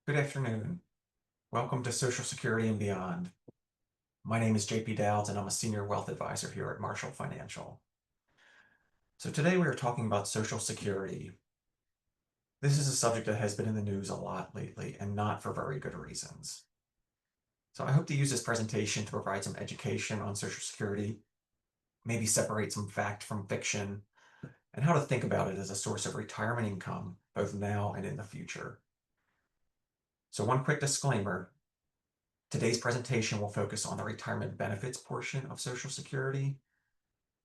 Good afternoon. Welcome to Social Security and Beyond. My name is JP Dowds, and I'm a Senior Wealth Advisor here at Marshall Financial. So today we are talking about Social Security. This is a subject that has been in the news a lot lately, and not for very good reasons. So I hope to use this presentation to provide some education on Social Security, maybe separate some fact from fiction, and how to think about it as a source of retirement income, both now and in the future. So one quick disclaimer. Today's presentation will focus on the retirement benefits portion of Social Security.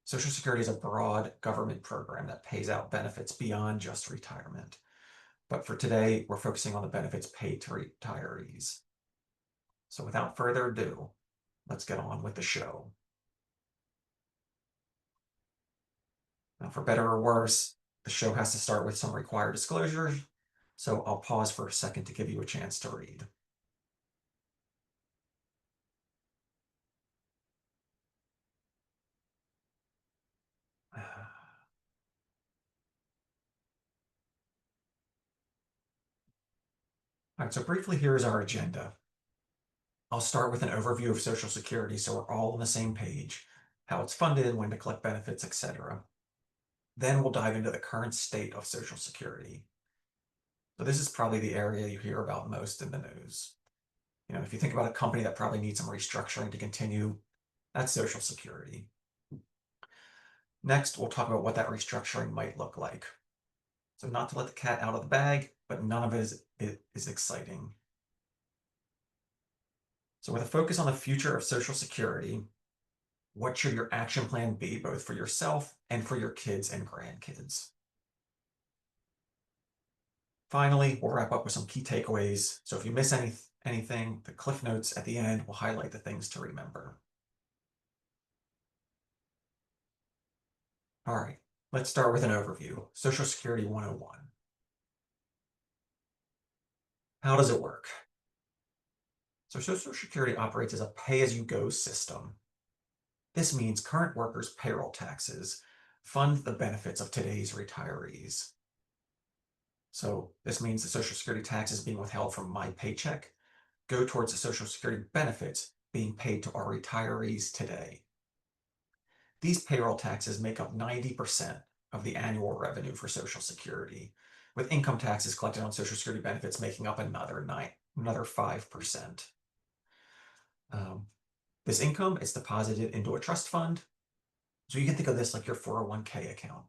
Social Security is a broad government program that pays out benefits beyond just retirement. But for today, we're focusing on the benefits paid to retirees. So without further ado, let's get on with the show. Now, for better or worse, the show has to start with some required disclosures, so I'll pause for a second to give you a chance to read. All right, so briefly, here's our agenda. I'll start with an overview of Social Security so we're all on the same page, how it's funded, when to collect benefits, etc. Then we'll dive into the current state of Social Security. So this is probably the area you hear about most in the news. If you think about a company that probably needs some restructuring to continue, that's Social Security. Next, we'll talk about what that restructuring might look like. So not to let the cat out of the bag, but none of it is exciting. So with a focus on the future of Social Security, what should your action plan be, both for yourself and for your kids and grandkids? Finally, we'll wrap up with some key takeaways. So if you miss anything, the Cliff Notes at the end will highlight the things to remember. All right, let's start with an overview. Social Security 101. How does it work? So Social Security operates as a pay-as-you-go system. This means current workers' payroll taxes fund the benefits of today's retirees. So this means the Social Security taxes being withheld from my paycheck go towards the Social Security benefits being paid to our retirees today. These payroll taxes make up 90% of the annual revenue for Social Security, with income taxes collected on Social Security benefits making up another 5%. This income is deposited into a trust fund. So you can think of this like your 401k account.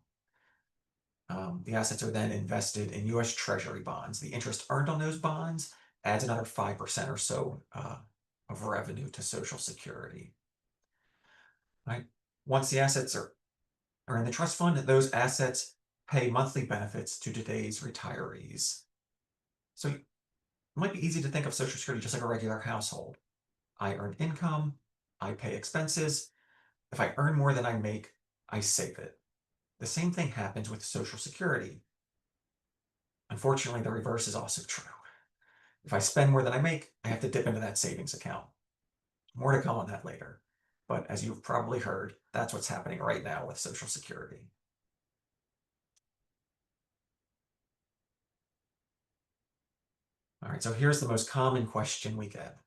The assets are then invested in U.S. Treasury bonds. The interest earned on those bonds adds another 5% or so of revenue to Social Security. Right? Once the assets are in the trust fund, those assets pay monthly benefits to today's retirees. So it might be easy to think of Social Security just like a regular household. I earn income, I pay expenses. If I earn more than I make, I save it. The same thing happens with Social Security. Unfortunately, the reverse is also true. If I spend more than I make, I have to dip into that savings account. More to come on that later. But as you've probably heard, that's what's happening right now with Social Security. All right, so here's the most common question we get.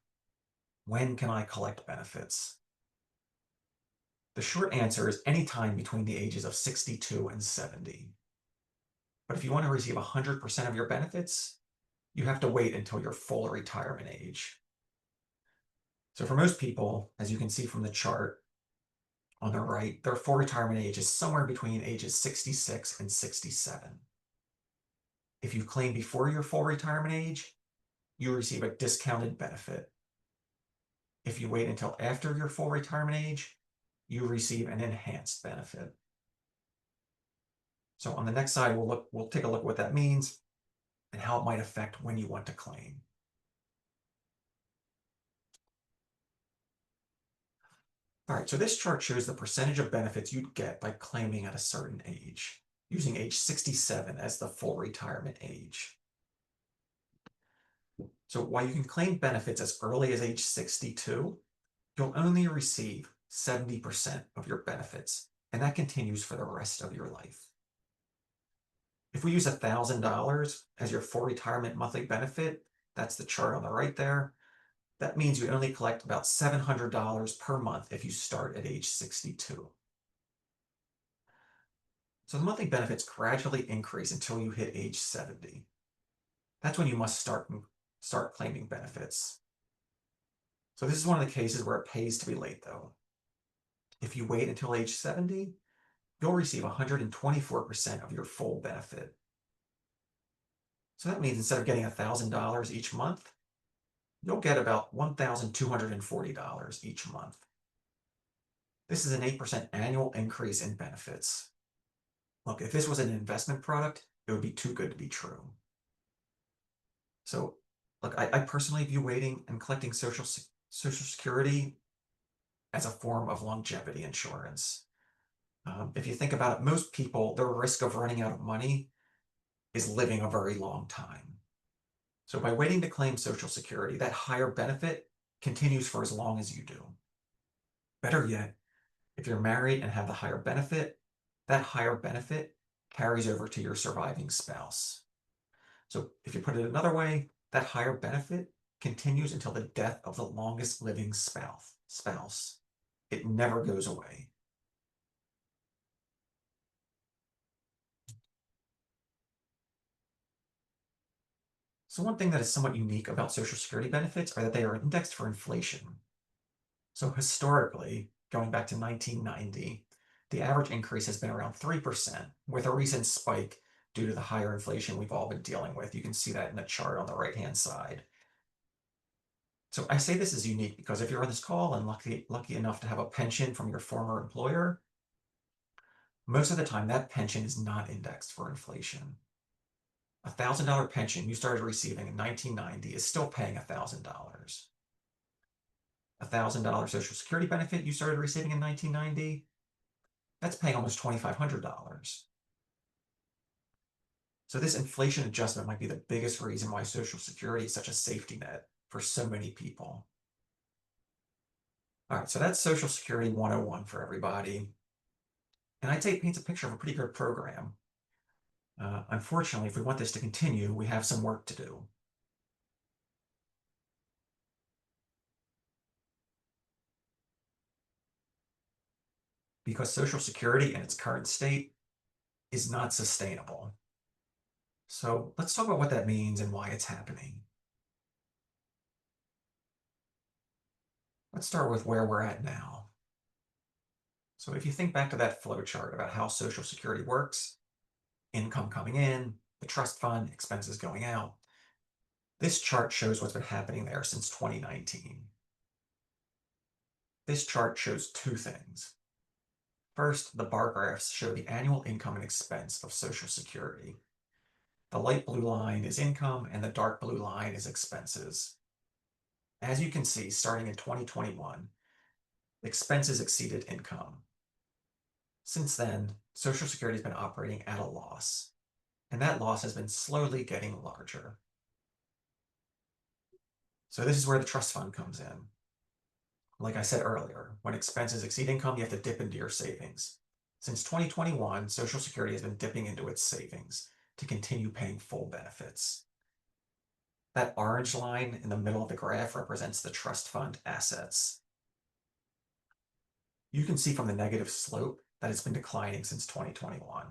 When can I collect benefits? The short answer is anytime between the ages of 62 and 70. But if you want to receive 100% of your benefits, you have to wait until your full retirement age. So for most people, as you can see from the chart on the right, their full retirement age is somewhere between ages 66 and 67. If you claim before your full retirement age, you receive a discounted benefit. If you wait until after your full retirement age, you receive an enhanced benefit. So on the next slide, we'll take a look at what that means and how it might affect when you want to claim. All right, so this chart shows the percentage of benefits you'd get by claiming at a certain age, using age 67 as the full retirement age. So while you can claim benefits as early as age 62, you'll only receive 70% of your benefits, and that continues for the rest of your life. If we use $1,000 as your full retirement monthly benefit, that's the chart on the right there, that means you only collect about $700 per month if you start at age 62. So the monthly benefits gradually increase until you hit age 70. That's when you must start claiming benefits. So this is one of the cases where it pays to be late, though. If you wait until age 70, you'll receive 124% of your full benefit. So that means instead of getting $1,000 each month, you'll get about $1,240 each month. This is an 8% annual increase in benefits. Look, if this was an investment product, it would be too good to be true. So, look, I personally view waiting and collecting Social Security as a form of longevity insurance. If you think about it, most people, their risk of running out of money is living a very long time. So by waiting to claim Social Security, that higher benefit continues for as long as you do. Better yet, if you're married and have the higher benefit, that higher benefit carries over to your surviving spouse. So if you put it another way, that higher benefit continues until the death of the longest living spouse. It never goes away. So one thing that is somewhat unique about Social Security benefits are that they are indexed for inflation. So historically, going back to 1990, the average increase has been around 3%, with a recent spike due to the higher inflation we've all been dealing with. You can see that in the chart on the right-hand side. So I say this is unique because if you're on this call and lucky enough to have a pension from your former employer, most of the time that pension is not indexed for inflation. A $1,000 pension you started receiving in 1990 is still paying $1,000. A $1,000 Social Security benefit you started receiving in 1990, that's paying almost $2,500. So this inflation adjustment might be the biggest reason why Social Security is such a safety net for so many people. All right, so that's Social Security 101 for everybody. And I'd say it paints a picture of a pretty good program. Unfortunately, if we want this to continue, we have some work to do. Because Social Security in its current state is not sustainable. So let's talk about what that means and why it's happening. Let's start with where we're at now. So if you think back to that flow chart about how Social Security works, income coming in, the trust fund, expenses going out, this chart shows what's been happening there since 2019. This chart shows two things. First, the bar graphs show the annual income and expense of Social Security. The light blue line is income and the dark blue line is expenses. As you can see, starting in 2021, expenses exceeded income. Since then, Social Security has been operating at a loss, and that loss has been slowly getting larger. So this is where the trust fund comes in. Like I said earlier, when expenses exceed income, you have to dip into your savings. Since 2021, Social Security has been dipping into its savings to continue paying full benefits. That orange line in the middle of the graph represents the trust fund assets. You can see from the negative slope that it's been declining since 2021.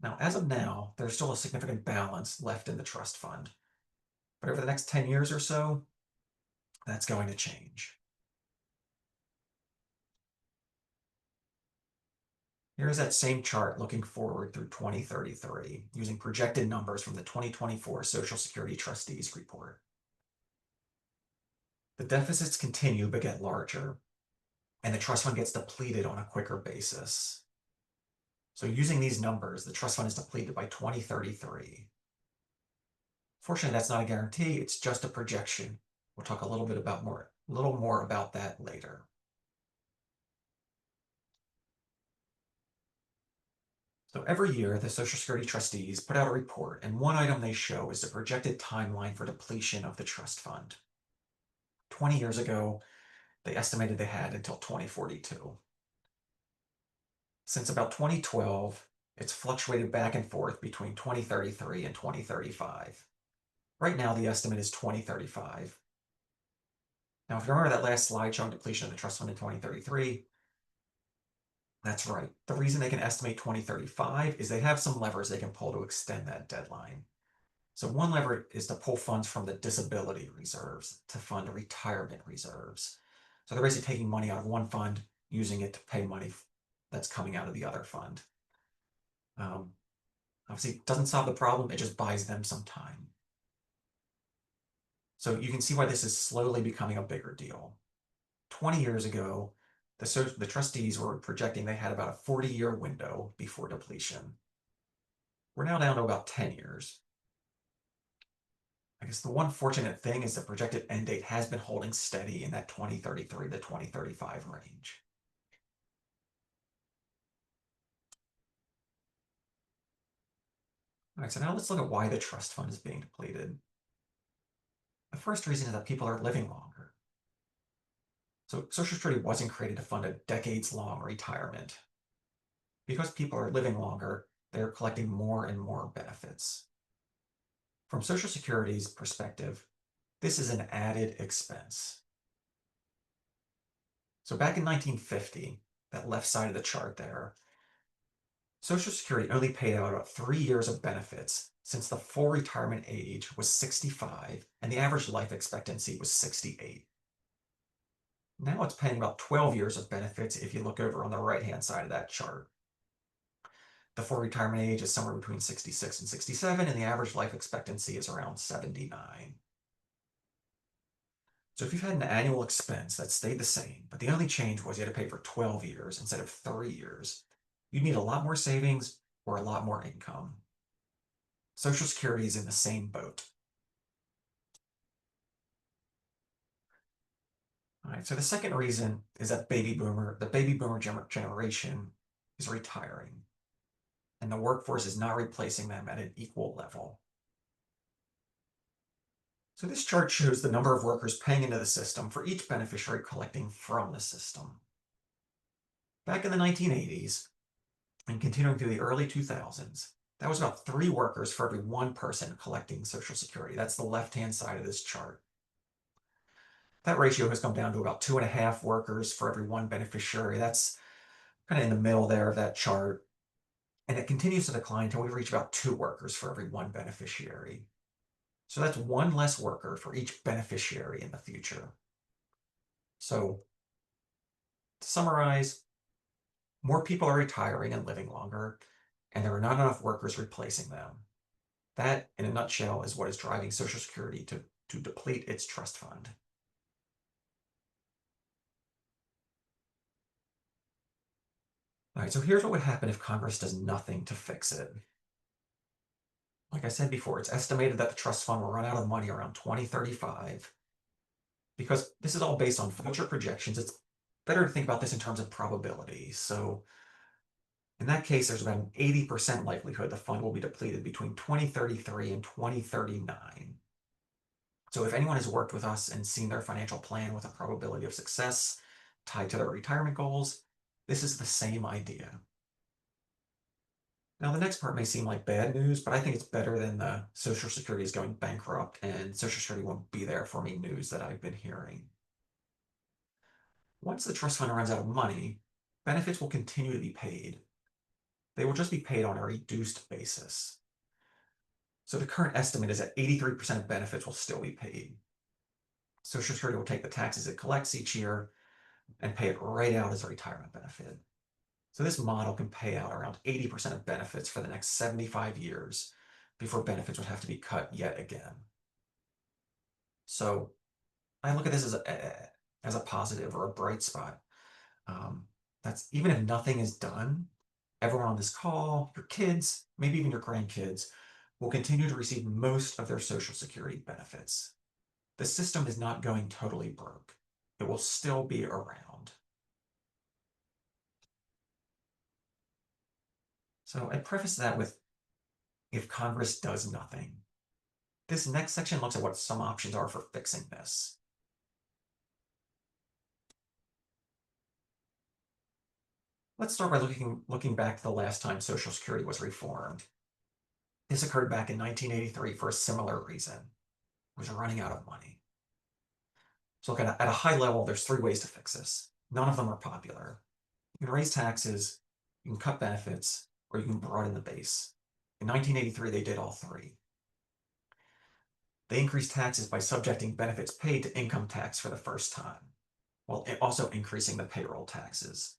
Now, as of now, there's still a significant balance left in the trust fund. But over the next 10 years or so, that's going to change. Here's that same chart looking forward through 2033, using projected numbers from the 2024 Social Security Trustees Report. The deficits continue but get larger, and the trust fund gets depleted on a quicker basis. So using these numbers, the trust fund is depleted by 2033. Fortunately, that's not a guarantee, it's just a projection. We'll talk a little more about that later. So every year, the Social Security trustees put out a report, and one item they show is the projected timeline for depletion of the trust fund. 20 years ago, they estimated they had until 2042. Since about 2012, it's fluctuated back and forth between 2033 and 2035. Right now, the estimate is 2035. Now, if you remember that last slide showing depletion of the trust fund in 2033, that's right. The reason they can estimate 2035 is they have some levers they can pull to extend that deadline. So one lever is to pull funds from the disability reserves to fund retirement reserves. So they're basically taking money out of one fund, using it to pay money that's coming out of the other fund. Obviously, it doesn't solve the problem, it just buys them some time. So you can see why this is slowly becoming a bigger deal. 20 years ago, the trustees were projecting they had about a 40-year window before depletion. We're now down to about 10 years. I guess the one fortunate thing is the projected end date has been holding steady in that 2033 to 2035 range. All right, so now let's look at why the trust fund is being depleted. The first reason is that people are living longer. So Social Security wasn't created to fund a decades-long retirement. Because people are living longer, they're collecting more and more benefits. From Social Security's perspective, this is an added expense. So back in 1950, that left side of the chart there, Social Security only paid out about 3 years of benefits since the full retirement age was 65 and the average life expectancy was 68. Now it's paying about 12 years of benefits if you look over on the right-hand side of that chart. The full retirement age is somewhere between 66 and 67, and the average life expectancy is around 79. So if you've had an annual expense that stayed the same, but the only change was you had to pay for 12 years instead of 3 years, you'd need a lot more savings or a lot more income. Social Security is in the same boat. All right, so the second reason is that the baby boomer generation is retiring, and the workforce is not replacing them at an equal level. So this chart shows the number of workers paying into the system for each beneficiary collecting from the system. Back in the 1980s, and continuing through the early 2000s, that was about 3 workers for every 1 person collecting Social Security. That's the left-hand side of this chart. That ratio has come down to about 2.5 workers for every 1 beneficiary. That's kind of in the middle there of that chart. And it continues to decline until we reach about 2 workers for every 1 beneficiary. So that's 1 less worker for each beneficiary in the future. So to summarize, more people are retiring and living longer, and there are not enough workers replacing them. That, in a nutshell, is what is driving Social Security to deplete its trust fund. All right, so here's what would happen if Congress does nothing to fix it. Like I said before, it's estimated that the trust fund will run out of money around 2035. Because this is all based on future projections, it's better to think about this in terms of probability. So in that case, there's about an 80% likelihood the fund will be depleted between 2033 and 2039. So if anyone has worked with us and seen their financial plan with a probability of success tied to their retirement goals, this is the same idea. Now, the next part may seem like bad news, but I think it's better than the Social Security is going bankrupt and Social Security won't be there for me news that I've been hearing. Once the trust fund runs out of money, benefits will continue to be paid. They will just be paid on a reduced basis. So the current estimate is that 83% of benefits will still be paid. Social Security will take the taxes it collects each year and pay it right out as a retirement benefit. So this model can pay out around 80% of benefits for the next 75 years before benefits would have to be cut yet again. So I look at this as a positive or a bright spot. That's even if nothing is done, everyone on this call, your kids, maybe even your grandkids, will continue to receive most of their Social Security benefits. The system is not going totally broke. It will still be around. So I preface that with, if Congress does nothing. This next section looks at what some options are for fixing this. Let's start by looking back to the last time Social Security was reformed. This occurred back in 1983 for a similar reason. was running out of money. So look, at a high level, there's three ways to fix this. None of them are popular. You can raise taxes, you can cut benefits, or you can broaden the base. In 1983, they did all three. They increased taxes by subjecting benefits paid to income tax for the first time, while also increasing the payroll taxes.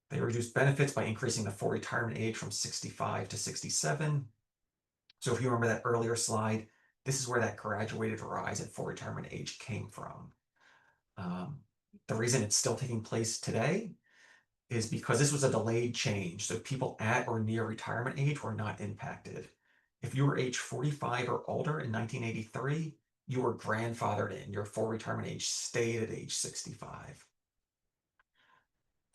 They reduced benefits by increasing the full retirement age from 65 to 67. So if you remember that earlier slide, this is where that graduated rise in full retirement age came from. The reason it's still taking place today is because this was a delayed change. So people at or near retirement age were not impacted. If you were age 45 or older in 1983, you were grandfathered in. Your full retirement age stayed at age 65.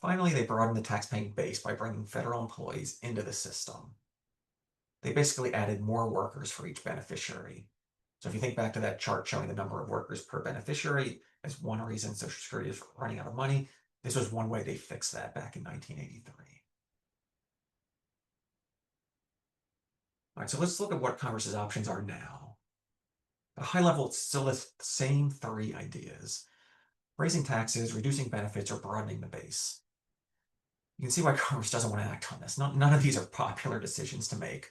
Finally, they broadened the taxpaying base by bringing federal employees into the system. They basically added more workers for each beneficiary. So if you think back to that chart showing the number of workers per beneficiary as one reason Social Security is running out of money, this was one way they fixed that back in 1983. All right, so let's look at what Congress's options are now. At a high level, it's still the same three ideas: raising taxes, reducing benefits, or broadening the base. You can see why Congress doesn't want to act on this. None of these are popular decisions to make.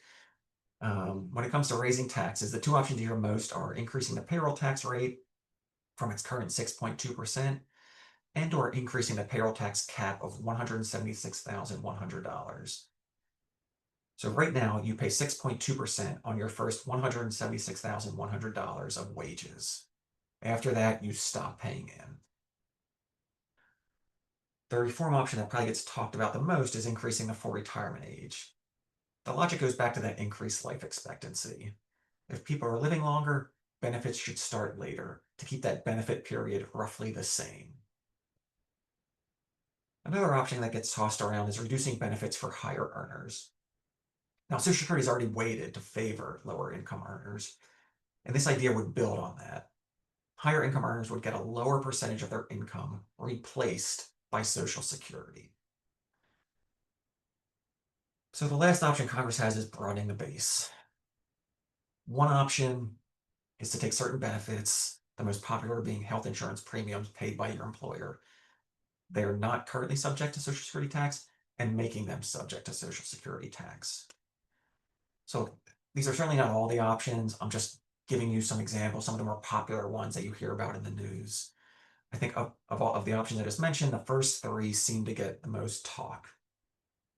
When it comes to raising taxes, the two options you hear most are increasing the payroll tax rate from its current 6.2% and or increasing the payroll tax cap of $176,100. So right now, you pay 6.2% on your first $176,100 of wages. After that, you stop paying in. The reform option that probably gets talked about the most is increasing the full retirement age. The logic goes back to that increased life expectancy. If people are living longer, benefits should start later to keep that benefit period roughly the same. Another option that gets tossed around is reducing benefits for higher earners. Now, Social Security is already weighted to favor lower income earners, and this idea would build on that. Higher income earners would get a lower percentage of their income replaced by Social Security. So the last option Congress has is broadening the base. One option is to take certain benefits, the most popular being health insurance premiums paid by your employer. They are not currently subject to Social Security tax, and making them subject to Social Security tax. So these are certainly not all the options. I'm just giving you some examples, some of the more popular ones that you hear about in the news. I think of all of the options I just mentioned, the first three seem to get the most talk: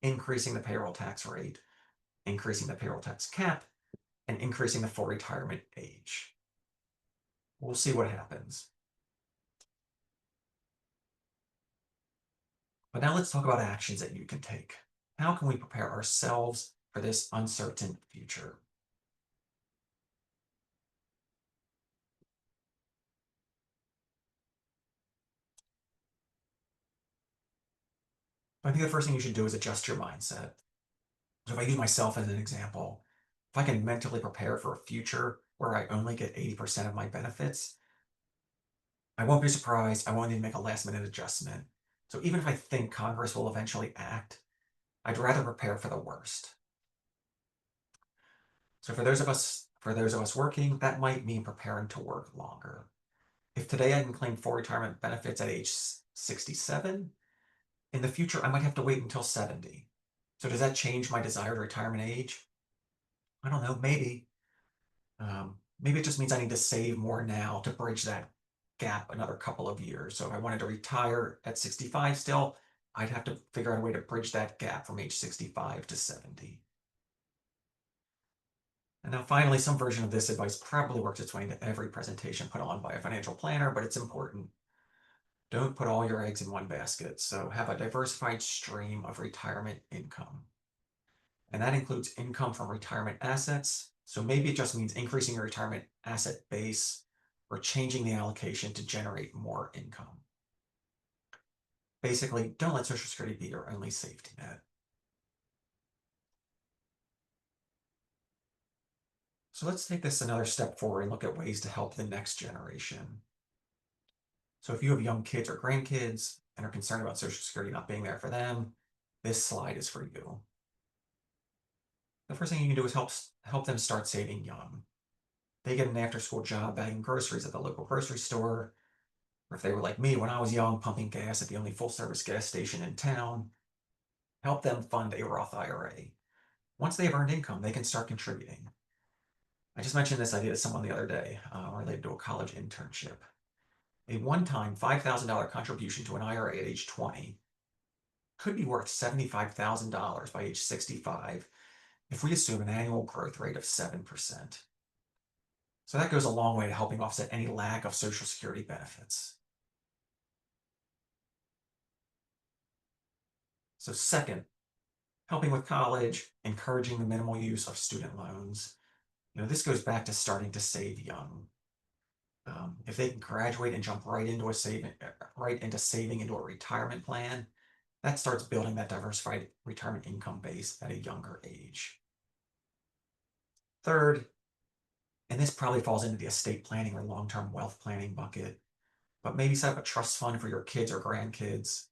increasing the payroll tax rate, increasing the payroll tax cap, and increasing the full retirement age. We'll see what happens. But now let's talk about actions that you can take. How can we prepare ourselves for this uncertain future? I think the first thing you should do is adjust your mindset. So if I use myself as an example, if I can mentally prepare for a future where I only get 80% of my benefits, I won't be surprised. I won't need to make a last-minute adjustment. So even if I think Congress will eventually act, I'd rather prepare for the worst. So for those of us working, that might mean preparing to work longer. If today I can claim full retirement benefits at age 67, in the future I might have to wait until 70. So does that change my desired retirement age? I don't know, maybe. Maybe it just means I need to save more now to bridge that gap another couple of years. So if I wanted to retire at 65 still, I'd have to figure out a way to bridge that gap from age 65 to 70. And now finally, some version of this advice probably works its way into every presentation put on by a financial planner, but it's important. Don't put all your eggs in one basket. So have a diversified stream of retirement income. And that includes income from retirement assets. So maybe it just means increasing your retirement asset base or changing the allocation to generate more income. Basically, don't let Social Security be your only safety net. So let's take this another step forward and look at ways to help the next generation. So if you have young kids or grandkids and are concerned about Social Security not being there for them, this slide is for you. The first thing you can do is help them start saving young. they get an after-school job bagging groceries at the local grocery store, or if they were like me when I was young, pumping gas at the only full-service gas station in town, help them fund a Roth IRA. Once they have earned income, they can start contributing. I just mentioned this idea to someone the other day related to a college internship. A one-time $5,000 contribution to an IRA at age 20 could be worth $75,000 by age 65 if we assume an annual growth rate of 7%. So that goes a long way to helping offset any lack of Social Security benefits. So second, helping with college, encouraging the minimal use of student loans. This goes back to starting to save young. If they can graduate and jump right into saving into a retirement plan, that starts building that diversified retirement income base at a younger age. Third, and this probably falls into the estate planning or long-term wealth planning bucket, but maybe set up a trust fund for your kids or grandkids.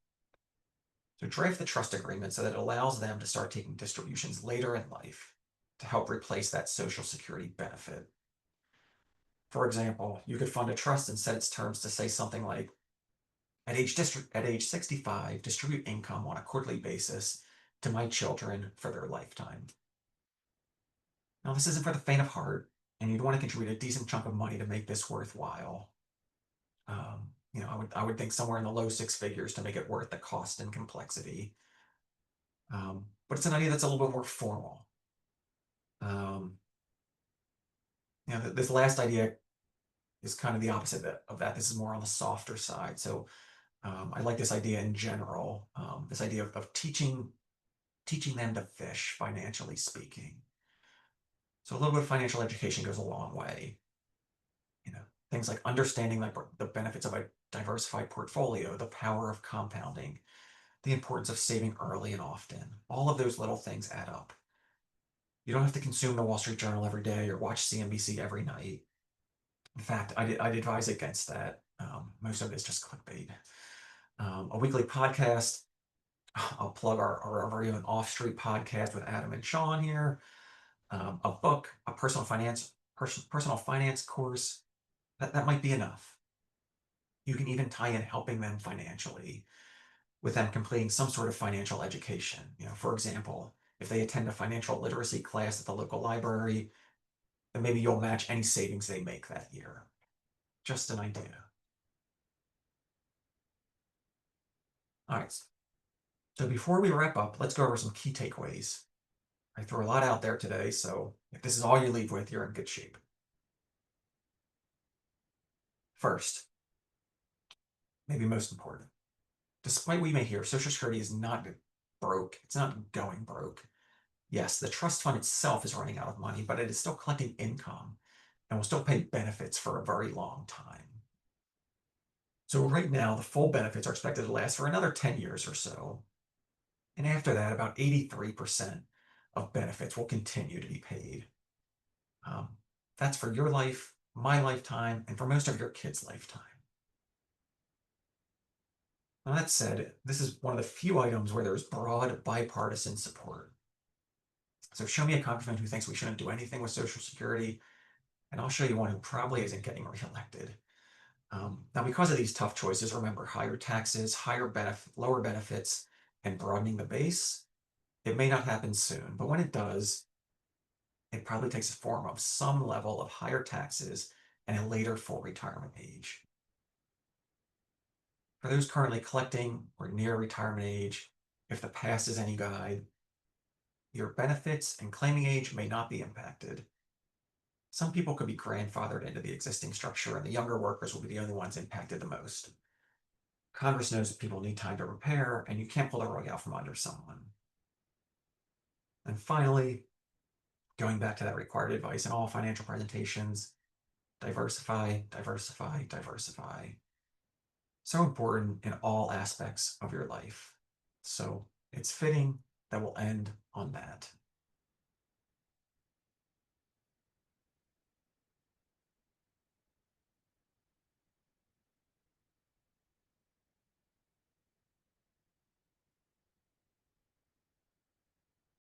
So draft the trust agreement so that it allows them to start taking distributions later in life to help replace that Social Security benefit. For example, you could fund a trust and set its terms to say something like, at age 65, distribute income on a quarterly basis to my children for their lifetime. Now, this isn't for the faint of heart, and you'd want to contribute a decent chunk of money to make this worthwhile. I would think somewhere in the low six figures to make it worth the cost and complexity. But it's an idea that's a little bit more formal. This last idea is kind of the opposite of that. This is more on the softer side. So I like this idea in general, this idea of teaching them to fish, financially speaking. So a little bit of financial education goes a long way. Things like understanding the benefits of a diversified portfolio, the power of compounding, the importance of saving early and often. All of those little things add up. You don't have to consume the Wall Street Journal every day or watch CNBC every night. In fact, I'd advise against that. Most of it is just clickbait. A weekly podcast. I'll plug our very own Off Street podcast with Adam and Sean here. A book, a personal finance course. That might be enough. You can even tie in helping them financially with them completing some sort of financial education. For example, if they attend a financial literacy class at the local library, then maybe you'll match any savings they make that year. Just an idea. All right. So before we wrap up, let's go over some key takeaways. I threw a lot out there today, so if this is all you leave with, you're in good shape. First, maybe most important, despite what you may hear, Social Security is not broke. It's not going broke. Yes, the trust fund itself is running out of money, but it is still collecting income and will still pay benefits for a very long time. So right now, the full benefits are expected to last for another 10 years or so. And after that, about 83% of benefits will continue to be paid. That's for your life, my lifetime, and for most of your kids' lifetime. Now, that said, this is one of the few items where there's broad bipartisan support. So show me a congressman who thinks we shouldn't do anything with Social Security, and I'll show you one who probably isn't getting reelected. Now, because of these tough choices, remember higher taxes, lower benefits, and broadening the base, it may not happen soon, but when it does, it probably takes the form of some level of higher taxes and a later full retirement age. For those currently collecting or near retirement age, if the past is any guide, your benefits and claiming age may not be impacted. Some people could be grandfathered into the existing structure, and the younger workers will be the only ones impacted the most. Congress knows that people need time to prepare, and you can't pull the rug out from under someone. And finally, going back to that required advice in all financial presentations, diversify, diversify, diversify. So important in all aspects of your life. So it's fitting that we'll end on that.